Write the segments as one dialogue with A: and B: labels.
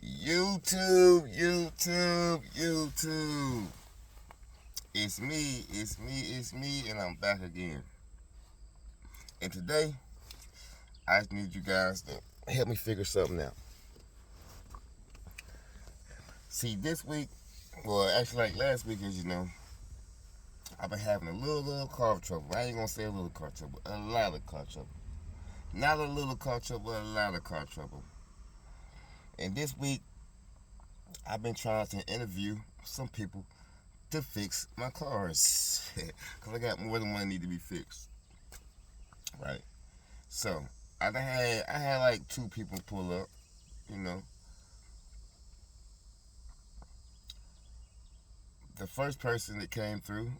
A: YouTube. It's me, and I'm back again. And today, I just need you guys to help me figure something out. See, this week, well, actually, like last week, as you know, I've been having a little car trouble. I ain't gonna say a little car trouble, a lot of car trouble. Not a little car trouble, a lot of car trouble. And this week, I've been trying to interview some people to fix my cars. Because I got more than one that need to be fixed. Right? So, I had like two people pull up, you know. The first person that came through,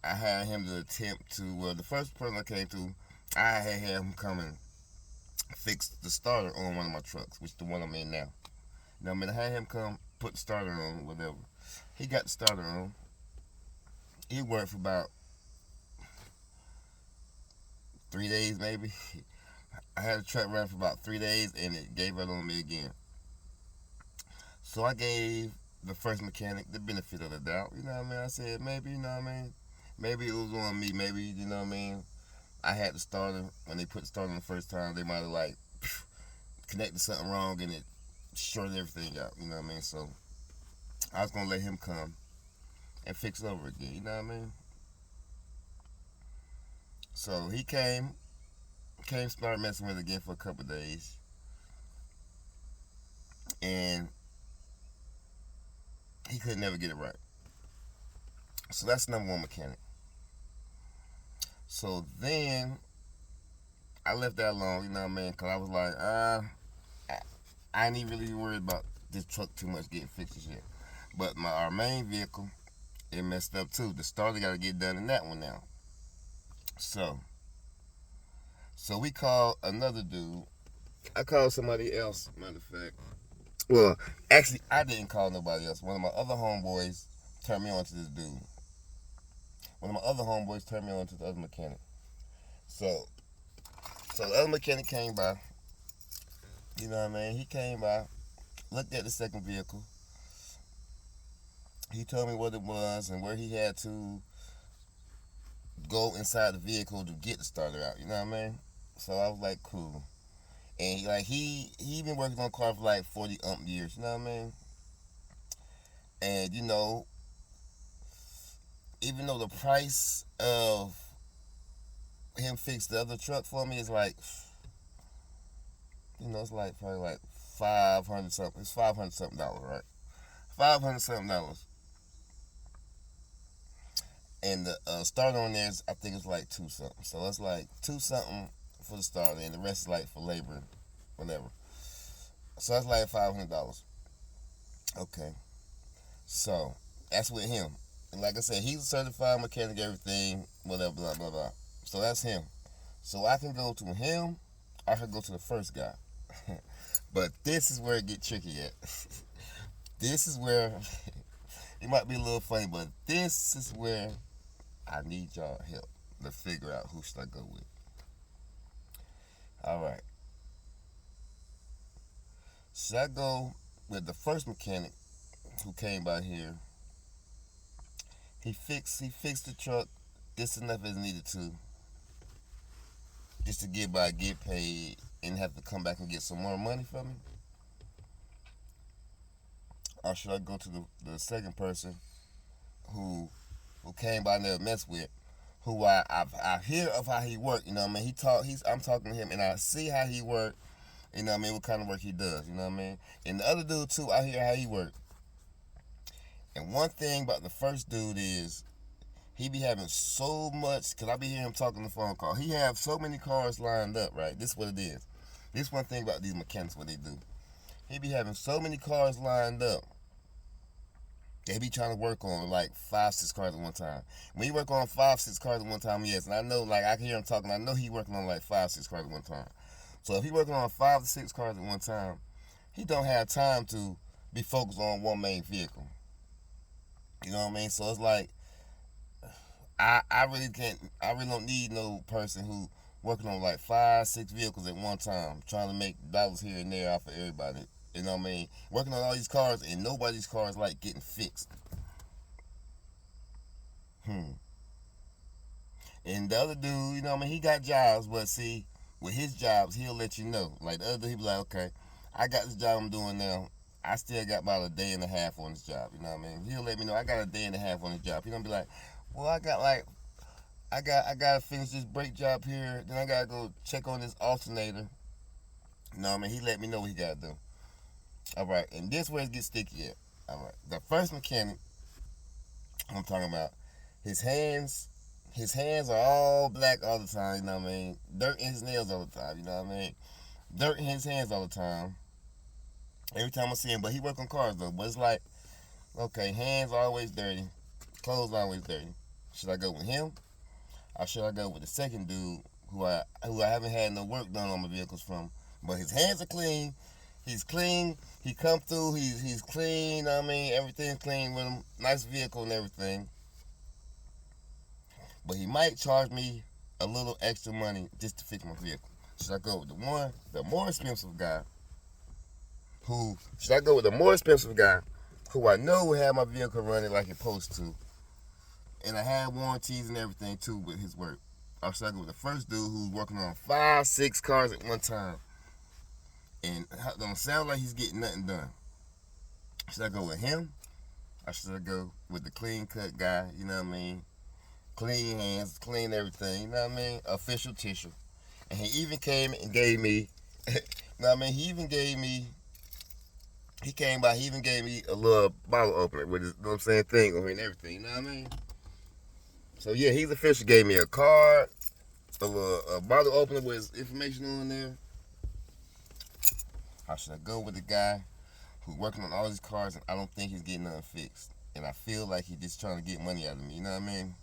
A: I had him to attempt to, well, the first person that came through, I had him come and fix the starter on one of my trucks, which is the one I'm in now. I had him come put the starter on, whatever. He got the starter on. He worked for about 3 days, maybe. I had the truck run for about 3 days, and it gave up on me again. So I gave the first mechanic the benefit of the doubt. You know what I mean? I said, maybe, maybe it was on me. Maybe, I had the starter. When they put the starter on the first time, they might have, like, connected something wrong, and it shorted everything out. You know what I mean? So I was going to let him come and fix it over again. You know what I mean? So he came, started messing with it again for a couple of days. And he could never get it right. So that's number one mechanic. So then I left that alone, you know what I mean? Because I was like, I ain't even really worried about this truck too much getting fixed and shit. But our main vehicle, it messed up too. The starter got to get done in that one now. So we called another dude. I called somebody else, matter of fact. Well, actually, I didn't call nobody else. One of my other homeboys turned me on to this dude. One of my other homeboys turned me on to the other mechanic. So the other mechanic came by. You know what I mean? He came by, looked at the second vehicle. He told me what it was and where he had to go inside the vehicle to get the starter out. You know what I mean? So I was like, cool. And he been working on a car for like 40 years. You know what I mean? And even though the price of him fix the other truck for me is like, it's like probably like 500 something. It's $500 something, right? $500 something. And the starter on there is, I think it's like two something. So it's like two something for the starter, and the rest is like for labor, whatever. So that's like $500. Okay. So that's with him. And like I said, he's a certified mechanic, everything, whatever, blah, blah, blah. So that's him. So I can go to him, I can go to the first guy. But this is where it get tricky at. This is where it might be a little funny, but this is where I need y'all help to figure out who should I go with. All right. Should I go with the first mechanic who came by here? He fixed the truck just enough as needed to, just to get by, get paid, and have to come back and get some more money from me? Or should I go to the second person who came by and never messed with, who I hear of how he work, you know what I mean? I'm talking to him and I see how he work, you know what I mean, what kind of work he does, you know what I mean? And the other dude too, I hear how he work. And one thing about the first dude is he be having so much, because I be hearing him talking on the phone call. He have so many cars lined up, right? This is what it is. This one thing about these mechanics, what they do. He be having so many cars lined up. They be trying to work on like 5, 6 cars at one time. When you work on 5, 6 cars at one time, yes. And I know, like, I can hear him talking. I know he working on like 5, 6 cars at one time. So if he working on 5 to 6 cars at one time, he don't have time to be focused on one main vehicle. You know what I mean? So it's like, I really can't. I really don't need no person working on like 5, 6 vehicles at one time, trying to make dollars here and there off of everybody. You know what I mean? Working on all these cars and nobody's cars like getting fixed. And the other dude, you know what I mean, he got jobs, but see, with his jobs, he'll let you know. Like the other dude, he be like, okay, I got this job I'm doing now. I still got about a day and a half on this job. You know what I mean? He'll let me know I got a day and a half on this job. He gonna be like, well, I gotta finish this brake job here. Then I gotta go check on this alternator. You know what I mean? He let me know what he gotta do. All right, and this where it gets sticky at. All right, the first mechanic I'm talking about, his hands, his hands are all black all the time. You know what I mean? Dirt in his nails all the time. You know what I mean? Dirt in his hands all the time. Every time I see him, but he work on cars though. But it's like, okay, hands always dirty, clothes always dirty. Should I go with him, or should I go with the second dude who I haven't had no work done on my vehicles from, but his hands are clean. He's clean. He come through. He's clean. I mean, everything's clean with him. Nice vehicle and everything. But he might charge me a little extra money just to fix my vehicle. Should I go with the more expensive guy? Should I go with the more expensive guy who I know will have my vehicle running like it's supposed to, and I have warranties and everything too with his work? Or should I go with the first dude who's working on 5, 6 cars at one time and don't sound like he's getting nothing done? Should I go with him, or should I go with the clean cut guy? You know what I mean? Clean hands, clean everything. You know what I mean? Official tissue. And he even came and gave me. You know what I mean? He even gave me. He came by. He even gave me a little bottle opener with his, you know what I'm saying, thing over and everything. You know what I mean? So yeah, he's official. Gave me a card, a bottle opener with his information on there. How should I go with the guy who's working on all these cars and I don't think he's getting nothing fixed, and I feel like he's just trying to get money out of me? You know what I mean?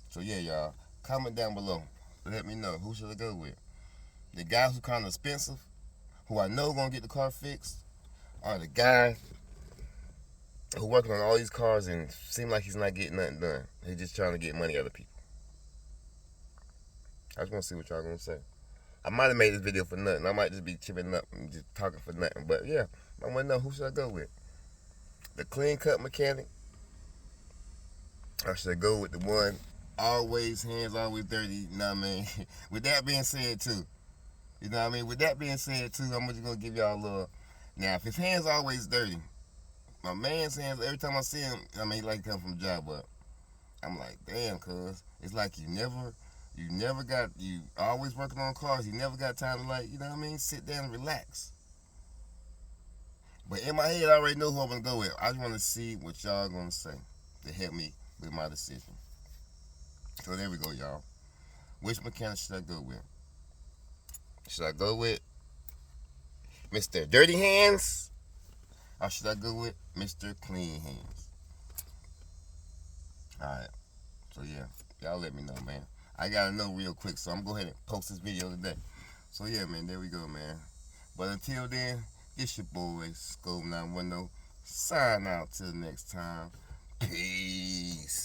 A: So yeah, y'all, comment down below. Let me know who should I go with. The guy who's kind of expensive, who I know gonna get the car fixed, or the guy who working on all these cars and seem like he's not getting nothing done. He's just trying to get money out of people. I just want to see what y'all gonna say. I might have made this video for nothing. I might just be chipping up and just talking for nothing. But yeah, I want to know who should I go with. The clean cut mechanic, or should I go with the one always hands always dirty? You know what I mean? With that being said too, you know what I mean? With that being said too, I'm just gonna give y'all a little. Now, if his hands always dirty, my man's hands, every time I see him, I mean, he like to come from a job, but I'm like, damn, cuz it's like you always working on cars. You never got time to, like, you know what I mean, sit down and relax. But in my head, I already know who I'm gonna go with. I just want to see what y'all gonna say to help me with my decision. So there we go, y'all. Which mechanic should I go with? Should I go with Mr. Dirty Hands, or should I go with Mr. Clean Hands? Alright, so yeah, y'all let me know, man. I gotta know real quick, so I'm gonna go ahead and post this video today. So yeah, man, there we go, man. But until then, it's your boy, Scope 910. Sign out till next time. Peace.